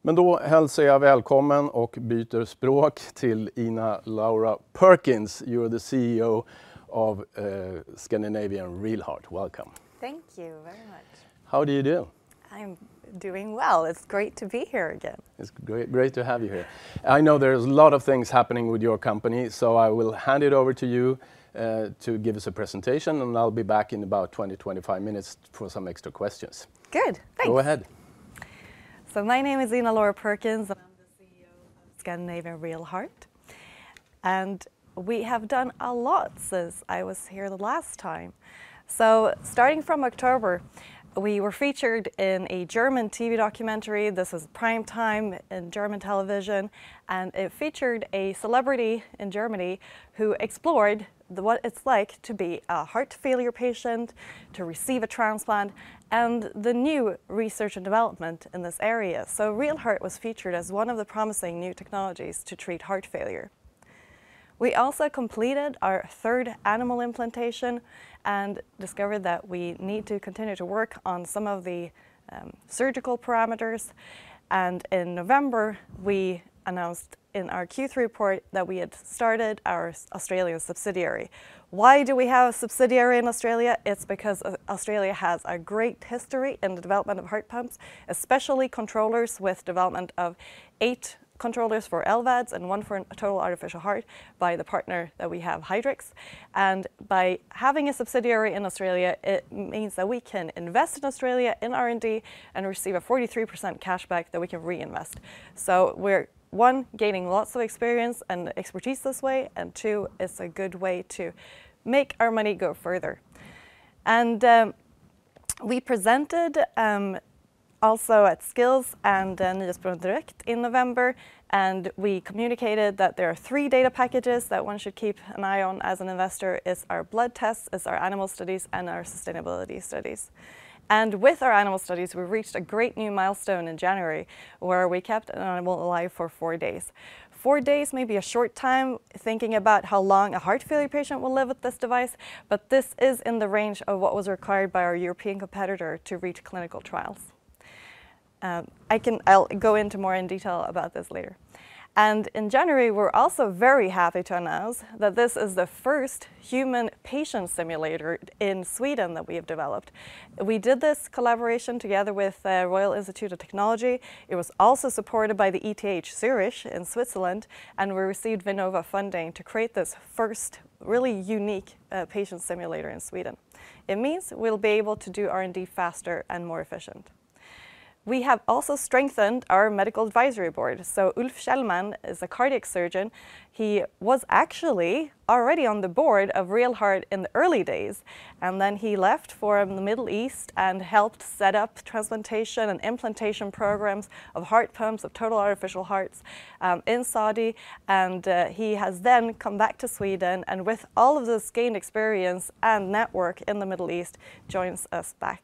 Men då hälsar jag välkommen och byter språk till Ina Laura Perkins. You're the CEO of Scandinavian Real Heart. Welcome. Thank you very much. How do you do? I'm doing well. It's great to be here again. It's great to have you here. I know there's a lot of things happening with your company, so I will hand it over to you to give us a presentation, and I'll be back in about 20-25 minutes for some extra questions. Good, thanks. Go ahead. So my name is Ina Laura Perkins, and I'm the CEO of Scandinavian Real Heart. And we have done a lot since I was here the last time. So starting from October, we were featured in a German TV documentary. This was prime time in German television, and it featured a celebrity in Germany who explored what it's like to be a heart failure patient, to receive a transplant, and the new research and development in this area. So Real Heart was featured as one of the promising new technologies to treat heart failure. We also completed our third animal implantation and discovered that we need to continue to work on some of the surgical parameters. And in November, we announced in our Q3 report that we had started our Australian subsidiary. Why do we have a subsidiary in Australia? It's because Australia has a great history in the development of heart pumps, especially controllers, with development of 8 controllers for LVADs and 1 for a total artificial heart by the partner that we have, Hydrix. And by having a subsidiary in Australia, it means that we can invest in Australia in R&D and receive a 43% cashback that we can reinvest. So we're, 1, gaining lots of experience and expertise this way, and 2, it's a good way to make our money go further. And we presented also at Skills and Direct in November, and we communicated that there are 3 data packages that one should keep an eye on as an investor. It's our blood tests, it's our animal studies, and our sustainability studies. And with our animal studies, we reached a great new milestone in January where we kept an animal alive for 4 days. 4 days may be a short time thinking about how long a heart failure patient will live with this device, but this is in the range of what was required by our European competitor to reach clinical trials. I'll go into more in detail about this later. And in January, we're also very happy to announce that this is the first human patient simulator in Sweden that we have developed. We did this collaboration together with Royal Institute of Technology. It was also supported by the ETH Zurich in Switzerland, and we received Vinnova funding to create this first really unique patient simulator in Sweden. It means we'll be able to do R&D faster and more efficient. We have also strengthened our medical advisory board. So Ulf Kjellman is a cardiac surgeon. He was actually already on the board of Real Heart in the early days, and then he left for the Middle East and helped set up transplantation and implantation programs of heart pumps, of total artificial hearts in Saudi, and he has then come back to Sweden, and with all of this gained experience and network in the Middle East, joins us back.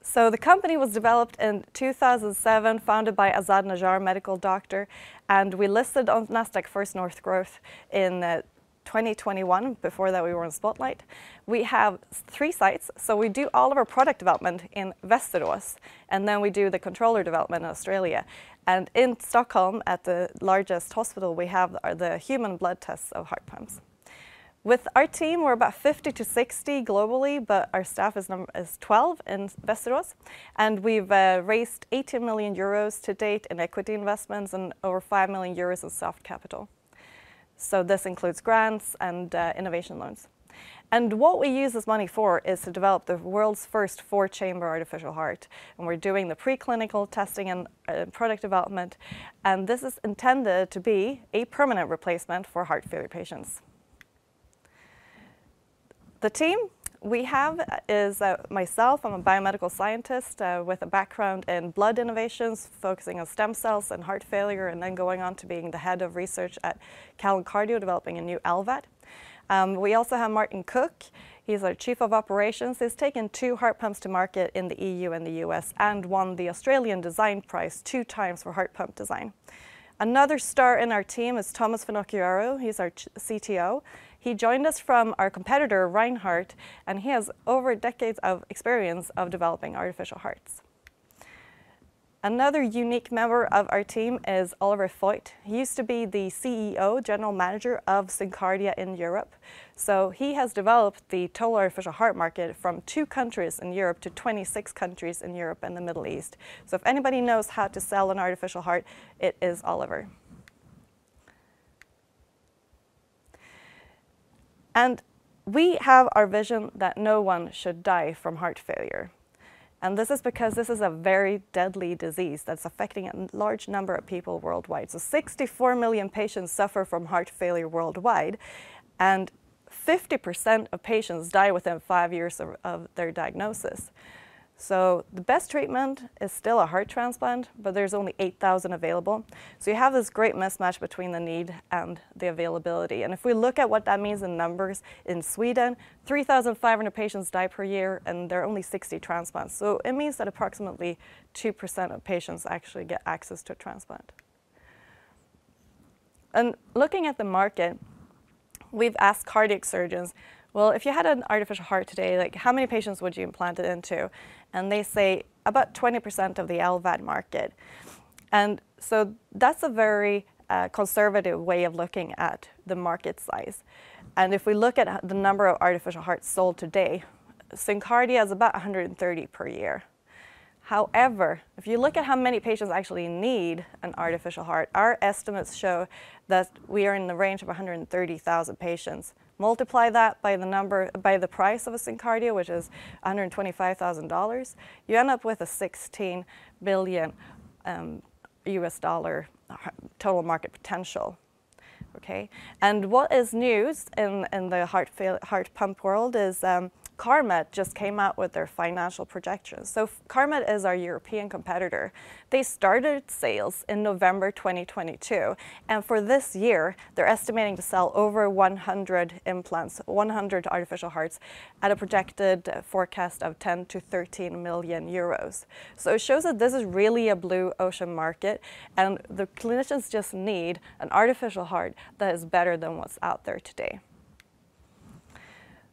So the company was developed in 2007, founded by Azad Najjar, medical doctor, and we listed on Nasdaq First North Growth in 2021. Before that, we were in Spotlight. We have 3 sites, so we do all of our product development in Västerås, and then we do the controller development in Australia. And in Stockholm, at the largest hospital, we have the human blood tests of heart pumps. With our team, we're about 50 to 60 globally, but our staff is 12 in Västerås. And we've raised 18 million euros to date in equity investments and over 5 million euros in soft capital. So this includes grants and innovation loans. And what we use this money for is to develop the world's first 4-chamber artificial heart. And we're doing the preclinical testing and product development. And this is intended to be a permanent replacement for heart failure patients. The team we have is myself. I'm a biomedical scientist with a background in blood innovations, focusing on stem cells and heart failure, and then going on to being the head of research at Cal and Cardio, developing a new LVAD. We also have Martin Cook. He's our chief of operations. He's taken 2 heart pumps to market in the EU and the US and won the Australian Design Prize 2 times for heart pump design. Another star in our team is Thomas Finocchiaro. He's our CTO. He joined us from our competitor, Reinhardt, and he has over decades of experience of developing artificial hearts. Another unique member of our team is Oliver Voigt. He used to be the CEO, general manager of Syncardia in Europe. So he has developed the total artificial heart market from 2 countries in Europe to 26 countries in Europe and the Middle East. So if anybody knows how to sell an artificial heart, it is Oliver. And we have our vision that no one should die from heart failure. And this is because this is a very deadly disease that's affecting a large number of people worldwide. So 64 million patients suffer from heart failure worldwide, and 50% of patients die within 5 years of their diagnosis. So the best treatment is still a heart transplant, but there's only 8,000 available. So you have this great mismatch between the need and the availability. And if we look at what that means in numbers, in Sweden, 3,500 patients die per year, and there are only 60 transplants. So it means that approximately 2% of patients actually get access to a transplant. And looking at the market, we've asked cardiac surgeons, well, if you had an artificial heart today, like how many patients would you implant it into? And they say about 20% of the LVAD market. And so that's a very conservative way of looking at the market size. And if we look at the number of artificial hearts sold today, Syncardia is about 130 per year. However, if you look at how many patients actually need an artificial heart, our estimates show that we are in the range of 130,000 patients. Multiply that by the price of a Syncardia, which is $125,000, you end up with a 16 billion US dollar total market potential. Okay, and what is news in the heart pump world is Carmat just came out with their financial projections. So Carmat is our European competitor. They started sales in November 2022, and for this year, they're estimating to sell over 100 implants, 100 artificial hearts, at a projected forecast of 10 to 13 million euros. So it shows that this is really a blue ocean market, and the clinicians just need an artificial heart that is better than what's out there today.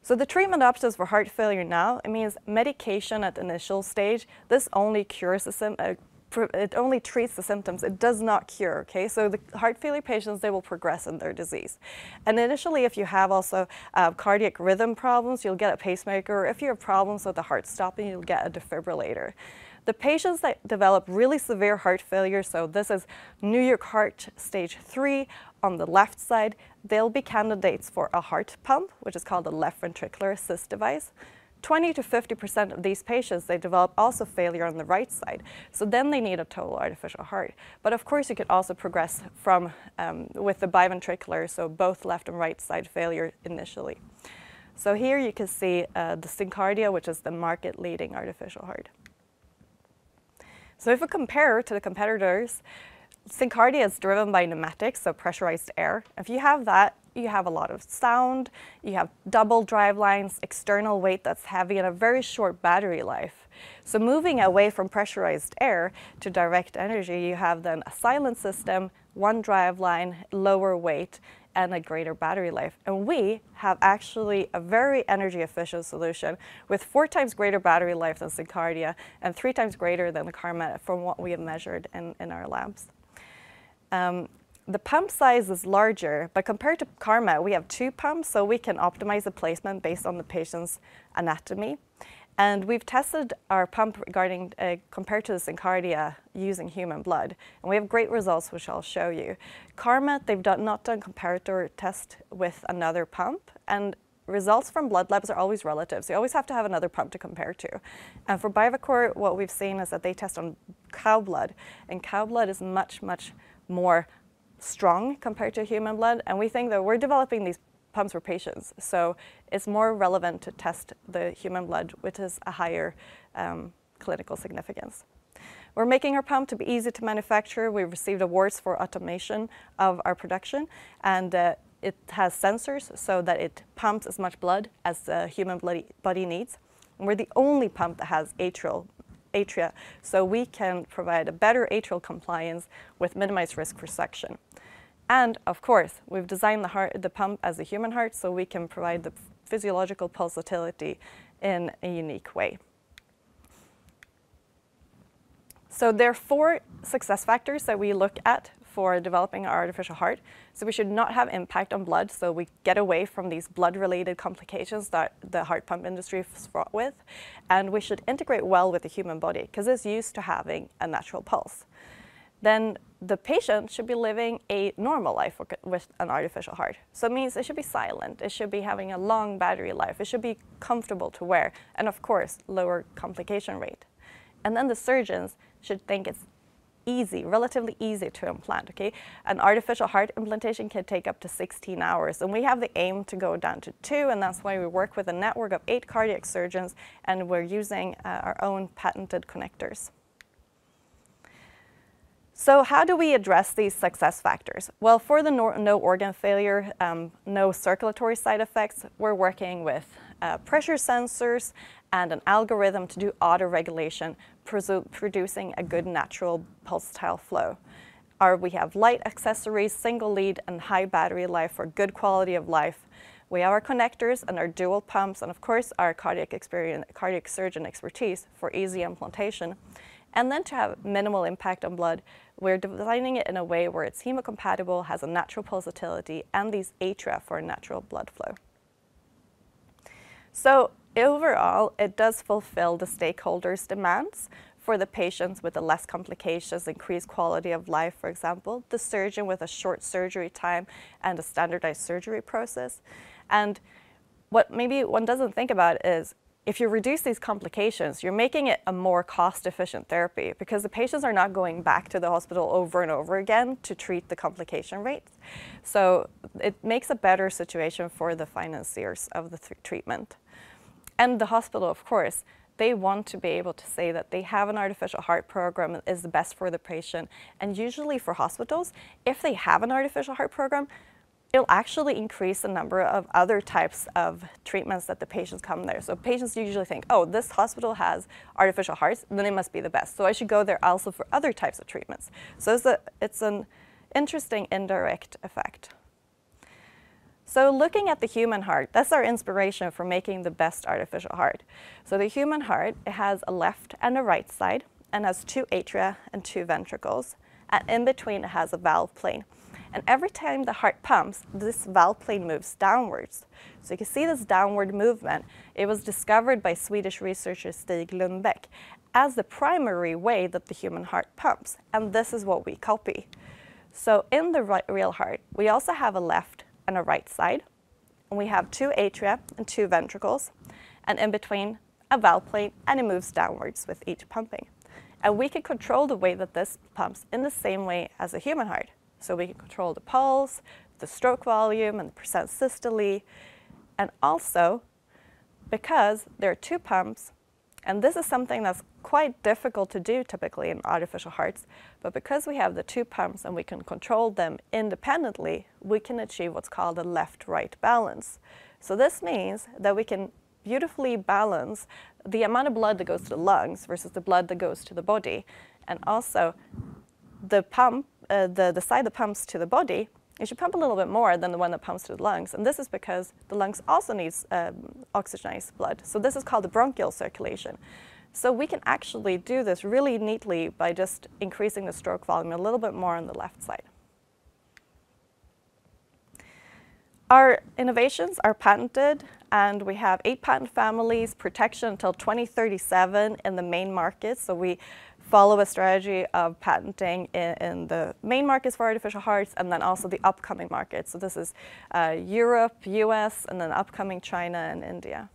So the treatment options for heart failure now, it means medication at the initial stage. This only cures it only treats the symptoms. It does not cure, okay? So the heart failure patients, they will progress in their disease. And initially, if you have also cardiac rhythm problems, you'll get a pacemaker. If you have problems with the heart stopping, you'll get a defibrillator. The patients that develop really severe heart failure, so this is New York Heart Stage 3 on the left side, they'll be candidates for a heart pump, which is called a left ventricular assist device. 20 to 50% of these patients, they develop also failure on the right side. So then they need a total artificial heart. But of course, you could also progress from with the biventricular, so both left and right side failure initially. So here you can see the Syncardia, which is the market-leading artificial heart. So if we compare to the competitors, Syncardia is driven by pneumatics, so pressurized air. If you have that, you have a lot of sound, you have double drive lines, external weight that's heavy, and a very short battery life. So moving away from pressurized air to direct energy, you have then a silent system, one drive line, lower weight, and a greater battery life. And we have actually a very energy efficient solution with 4 times greater battery life than Syncardia and 3 times greater than the Carmat from what we have measured in our labs. The pump size is larger, but compared to Carmat, we have 2 pumps, so we can optimize the placement based on the patient's anatomy. And we've tested our pump regarding compared to the Syncardia using human blood, and we have great results, which I'll show you. Carmat, they've not done comparator test with another pump, and results from blood labs are always relative, so you always have to have another pump to compare to. And for Bivacor, what we've seen is that they test on cow blood, and cow blood is much more strong compared to human blood, and we think that we're developing these pumps for patients, so it's more relevant to test the human blood, which is a higher clinical significance. We're making our pump to be easy to manufacture. We've received awards for automation of our production, and it has sensors so that it pumps as much blood as the human body needs. And we're the only pump that has atria, so we can provide a better atrial compliance with minimized risk for suction. And of course, we've designed the pump as a human heart, so we can provide the physiological pulsatility in a unique way. So there are 4 success factors that we look at for developing our artificial heart. So we should not have impact on blood, so we get away from these blood-related complications that the heart pump industry is fraught with. And we should integrate well with the human body, because it's used to having a natural pulse. Then the patient should be living a normal life with an artificial heart. So it means it should be silent, it should be having a long battery life, it should be comfortable to wear, and of course, lower complication rate. And then the surgeons should think it's easy, relatively easy to implant, okay? An artificial heart implantation can take up to 16 hours, and we have the aim to go down to 2, and that's why we work with a network of 8 cardiac surgeons, and we're using our own patented connectors. So how do we address these success factors? Well, for the no organ failure, no circulatory side effects, we're working with pressure sensors and an algorithm to do auto-regulation, producing a good natural pulsatile flow. We have light accessories, single lead, and high battery life for good quality of life. We have our connectors and our dual pumps, and of course our cardiac surgeon expertise for easy implantation. And then to have minimal impact on blood, we're designing it in a way where it's hemocompatible, has a natural pulsatility, and these atria for natural blood flow. So overall, it does fulfill the stakeholders' demands for the patients with the less complications, increased quality of life, for example, the surgeon with a short surgery time and a standardized surgery process. And what maybe one doesn't think about is, if you reduce these complications, you're making it a more cost-efficient therapy, because the patients are not going back to the hospital over and over again to treat the complication rates. So it makes a better situation for the financiers of the treatment. And the hospital, of course, they want to be able to say that they have an artificial heart program that is the best for the patient. And usually for hospitals, if they have an artificial heart program, it'll actually increase the number of other types of treatments that the patients come there. So patients usually think, oh, this hospital has artificial hearts, then it must be the best. So I should go there also for other types of treatments. So it's an interesting indirect effect. So looking at the human heart, that's our inspiration for making the best artificial heart. So the human heart, it has a left and a right side, and has 2 atria and 2 ventricles. And in between, it has a valve plane. And every time the heart pumps, this valve plane moves downwards. So you can see this downward movement. It was discovered by Swedish researcher Stig Lundbäck as the primary way that the human heart pumps. And this is what we copy. So in the real heart, we also have a left and a right side. And we have 2 atria and 2 ventricles. And in between, a valve plane, and it moves downwards with each pumping. And we can control the way that this pumps in the same way as a human heart. So we can control the pulse, the stroke volume, and the percent systole. And also, because there are 2 pumps, and this is something that's quite difficult to do typically in artificial hearts, but because we have the 2 pumps and we can control them independently, we can achieve what's called a left-right balance. So this means that we can beautifully balance the amount of blood that goes to the lungs versus the blood that goes to the body. And also, the pump, the side that pumps to the body, it should pump a little bit more than the one that pumps to the lungs. And this is because the lungs also needs oxygenized blood. So this is called the bronchial circulation. So we can actually do this really neatly by just increasing the stroke volume a little bit more on the left side. Our innovations are patented, and we have 8 patent families, protection until 2037 in the main markets. So we follow a strategy of patenting in the main markets for artificial hearts, and then also the upcoming markets. So this is Europe, US, and then upcoming China and India.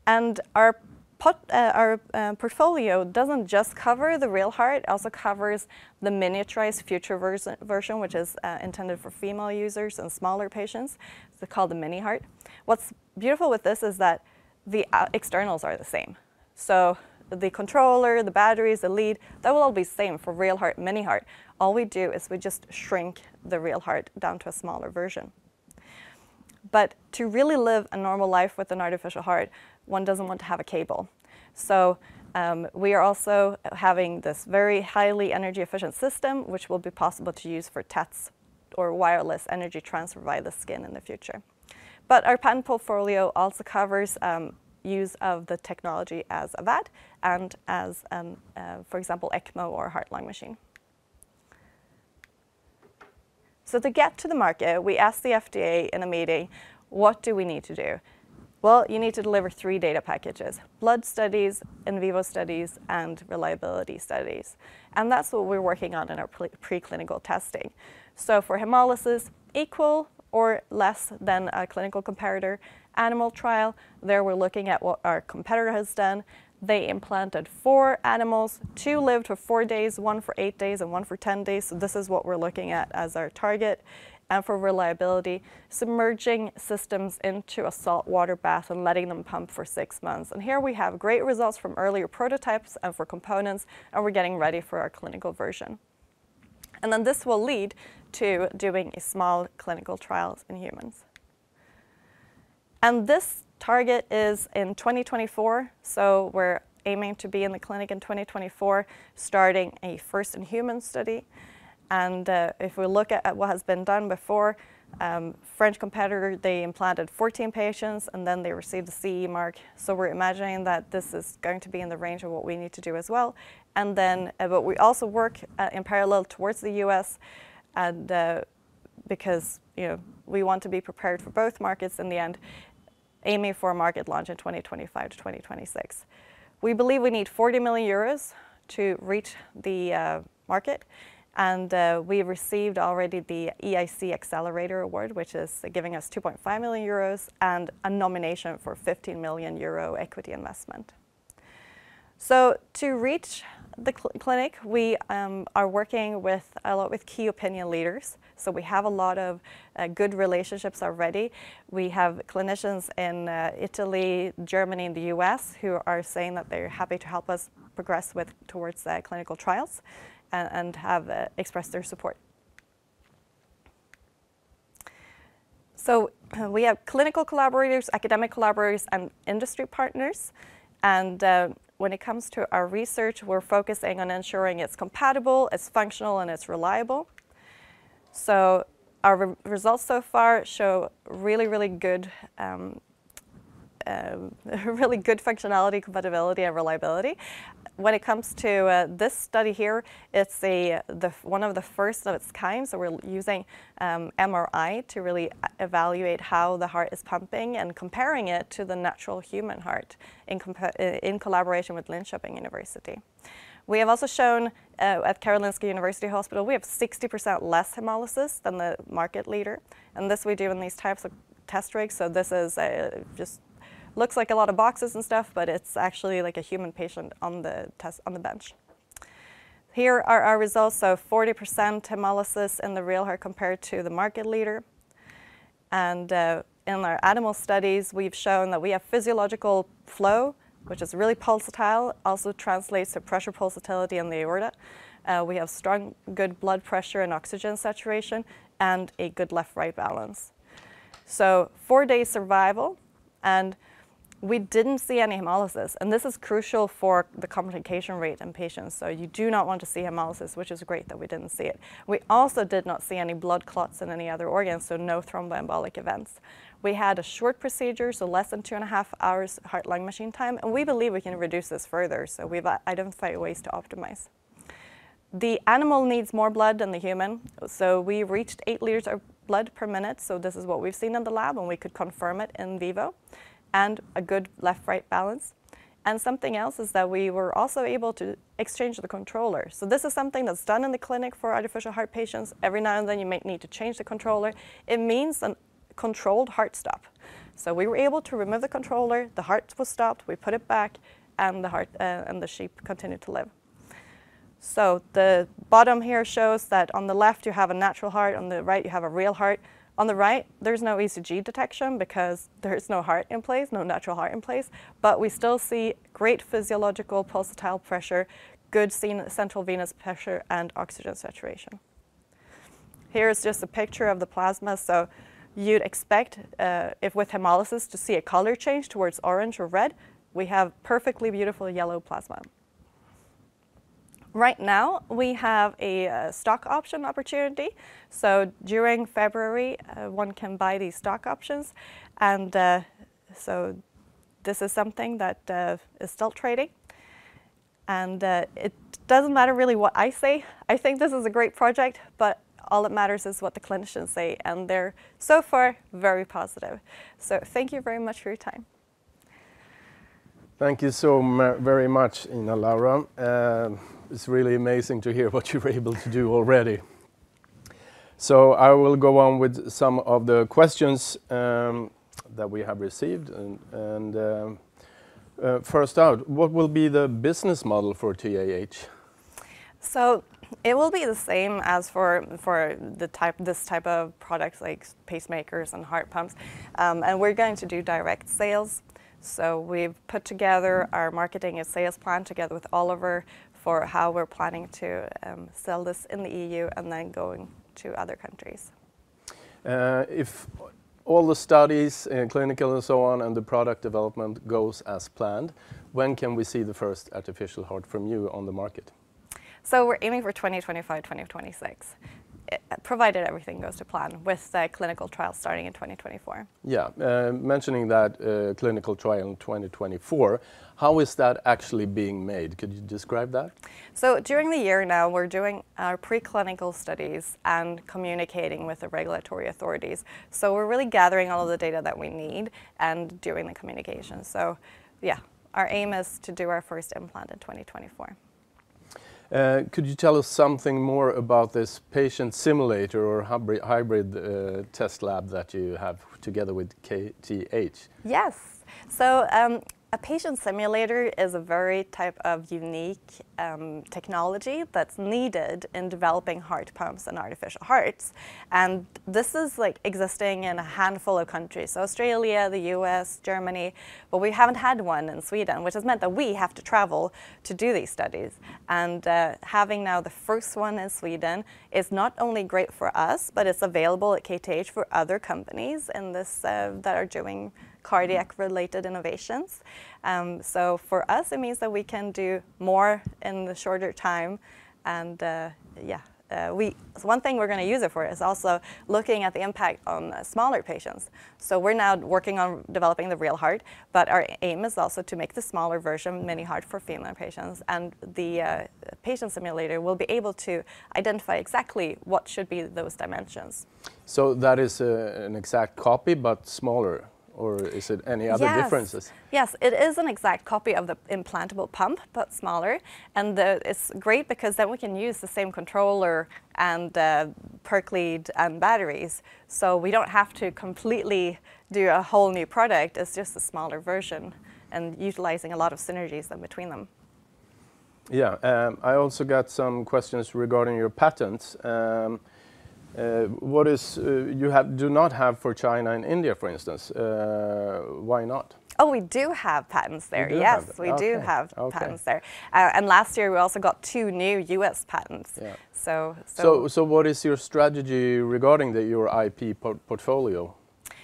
And our portfolio doesn't just cover the real heart, it also covers the miniaturized future version, which is intended for female users and smaller patients. It's called the mini heart. What's beautiful with this is that the externals are the same. So the controller, the batteries, the lead, that will all be the same for real heart, mini heart. All we do is we just shrink the real heart down to a smaller version. But to really live a normal life with an artificial heart, one doesn't want to have a cable. So we are also having this very highly energy efficient system, which will be possible to use for TETs or wireless energy transfer via the skin in the future. But our patent portfolio also covers use of the technology as a VAD and as, for example, ECMO or heart-lung machine. So to get to the market, we asked the FDA in a meeting, what do we need to do? Well, you need to deliver 3 data packages: blood studies, in vivo studies, and reliability studies. And that's what we're working on in our preclinical testing. So for hemolysis, equal or less than a clinical comparator animal trial, there we're looking at what our competitor has done. They implanted 4 animals, 2 lived for 4 days, 1 for 8 days, and 1 for 10 days. So this is what we're looking at as our target. And for reliability, submerging systems into a saltwater bath and letting them pump for 6 months. And here we have great results from earlier prototypes and for components, and we're getting ready for our clinical version. And then this will lead to doing a small clinical trials in humans. And this target is in 2024, so we're aiming to be in the clinic in 2024, starting a first-in-human study. And if we look at what has been done before, French competitor, they implanted 14 patients and then they received the CE mark. So we're imagining that this is going to be in the range of what we need to do as well. And then, but we also work in parallel towards the US, and because we want to be prepared for both markets in the end, aiming for a market launch in 2025 to 2026. We believe we need 40 million euros to reach the market. And we received already the EIC Accelerator Award, which is giving us 2.5 million euros and a nomination for 15 million euro equity investment. So to reach the clinic, we are working a lot with key opinion leaders. So we have a lot of good relationships already. We have clinicians in Italy, Germany, and the US who are saying that they're happy to help us progress towards clinical trials, and have expressed their support. So we have clinical collaborators, academic collaborators, and industry partners. And when it comes to our research, we're focusing on ensuring it's compatible, it's functional, and it's reliable. So our results so far show really, really good functionality, compatibility, and reliability. When it comes to this study here, it's one of the first of its kind. So we're using MRI to really evaluate how the heart is pumping and comparing it to the natural human heart in collaboration with Linköping University. We have also shown at Karolinska University Hospital, we have 60% less hemolysis than the market leader. And this we do in these types of test rigs. So this is just looks like a lot of boxes and stuff, but it's actually like a human patient on the bench. Here are our results. So 40% hemolysis in the real heart compared to the market leader. And in our animal studies, we've shown that we have physiological flow, which is really pulsatile, also translates to pressure pulsatility in the aorta. We have strong, good blood pressure and oxygen saturation, and a good left-right balance. So 4 days survival, and we didn't see any hemolysis, and this is crucial for the complication rate in patients. So you do not want to see hemolysis, which is great that we didn't see it. We also did not see any blood clots in any other organs, so no thromboembolic events. We had a short procedure, so less than 2.5 hours heart-lung machine time, and we believe we can reduce this further, so we've identified ways to optimize. The animal needs more blood than the human, so we reached 8 liters of blood per minute, so this is what we've seen in the lab, and we could confirm it in vivo, and a good left-right balance. And something else is that we were also able to exchange the controller. So this is something that's done in the clinic for artificial heart patients. Every now and then you may need to change the controller. It means a controlled heart stop. So we were able to remove the controller, the heart was stopped, we put it back, and the heart and the sheep continued to live. So the bottom here shows that on the left you have a natural heart, on the right you have a real heart. On the right, there's no ECG detection because there's no heart in place, no natural heart in place, but we still see great physiological pulsatile pressure, good central venous pressure, and oxygen saturation. Here's just a picture of the plasma. So you'd expect, if with hemolysis, to see a color change towards orange or red. We have perfectly beautiful yellow plasma. Right now, we have a stock option opportunity. So during February, one can buy these stock options. And so this is something that is still trading. And it doesn't matter really what I say. I think this is a great project, but all that matters is what the clinicians say, and they're so far very positive. So thank you very much for your time. Thank you so very much, Ina Laura. It's really amazing to hear what you're able to do already. So I will go on with some of the questions that we have received. First out, what will be the business model for TAH? So it will be the same as for this type of products like pacemakers and heart pumps, and we're going to do direct sales. So we've put together our marketing and sales plan together with Oliver for how we're planning to sell this in the EU and then going to other countries. If all the studies, clinical and so on, and the product development goes as planned, when can we see the first artificial heart from you on the market? So we're aiming for 2025, 2026, provided everything goes to plan, with the clinical trials starting in 2024. Yeah, mentioning that clinical trial in 2024, how is that actually being made? Could you describe that? So during the year now, we're doing our preclinical studies and communicating with the regulatory authorities. So we're really gathering all of the data that we need and doing the communication. So yeah, our aim is to do our first implant in 2024. Could you tell us something more about this patient simulator or hybrid test lab that you have together with KTH? Yes. So a patient simulator is a very type of unique technology that's needed in developing heart pumps and artificial hearts. And this is like existing in a handful of countries, so Australia, the US, Germany, but we haven't had one in Sweden, which has meant that we have to travel to do these studies. And having now the first one in Sweden is not only great for us, but it's available at KTH for other companies in this that are doing cardiac-related innovations. So for us, it means that we can do more in the shorter time. And one thing we're going to use it for is also looking at the impact on smaller patients. So we're now working on developing the real heart, but our aim is also to make the smaller version, mini heart, for female patients. And the patient simulator will be able to identify exactly what should be those dimensions. So that is an exact copy, but smaller? Or is it any other differences? Yes, it is an exact copy of the implantable pump, but smaller. And it's great because then we can use the same controller and perc lead and batteries. So we don't have to completely do a whole new product. It's just a smaller version and utilizing a lot of synergies in between them. Yeah, I also got some questions regarding your patents. What is do not have for China and India, for instance? Why not? Oh, we do have patents there. Yes, we do have patents there. And last year we also got 2 new U.S. patents. Yeah. So what is your strategy regarding your IP portfolio?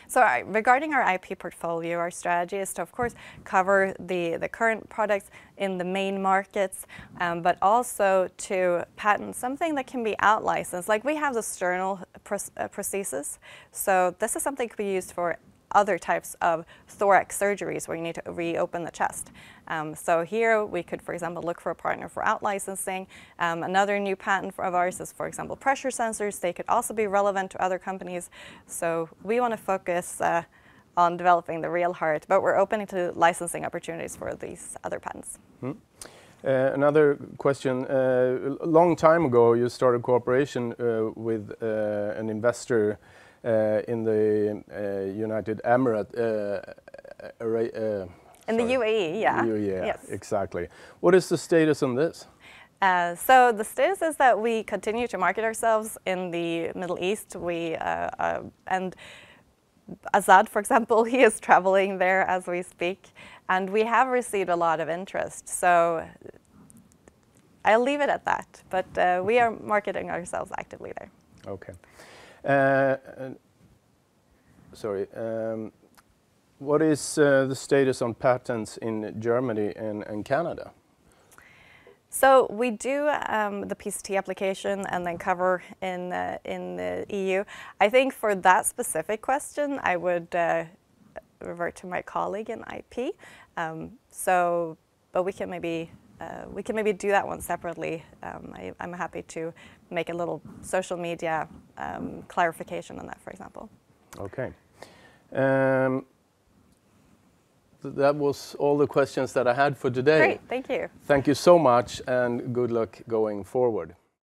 So regarding our IP portfolio, our strategy is to, of course, cover the current products in the main markets, but also to patent something that can be out-licensed. Like we have the sternal prosthesis. So this is something that can be used for other types of thorax surgeries where you need to reopen the chest. So here we could, for example, look for a partner for out-licensing. Another new patent of ours is, for example, pressure sensors. They could also be relevant to other companies. So we want to focus on developing the real heart, but we're open to licensing opportunities for these other patents. Another question. A long time ago, you started cooperation with an investor in the United Emirates. In the UAE, yeah. UAE, yes. Exactly. What is the status on this? So the status is that we continue to market ourselves in the Middle East. And Azad, for example, he is traveling there as we speak. And we have received a lot of interest. So I'll leave it at that. But we are marketing ourselves actively there. Okay. What is the status on patents in Germany and Canada? So we do the PCT application and then cover in the EU. I think for that specific question, I would revert to my colleague in IP. But we can maybe do that one separately. I'm happy to make a little social media clarification on that, for example. Okay. That was all the questions that I had for today. Great, thank you. Thank you so much, and good luck going forward.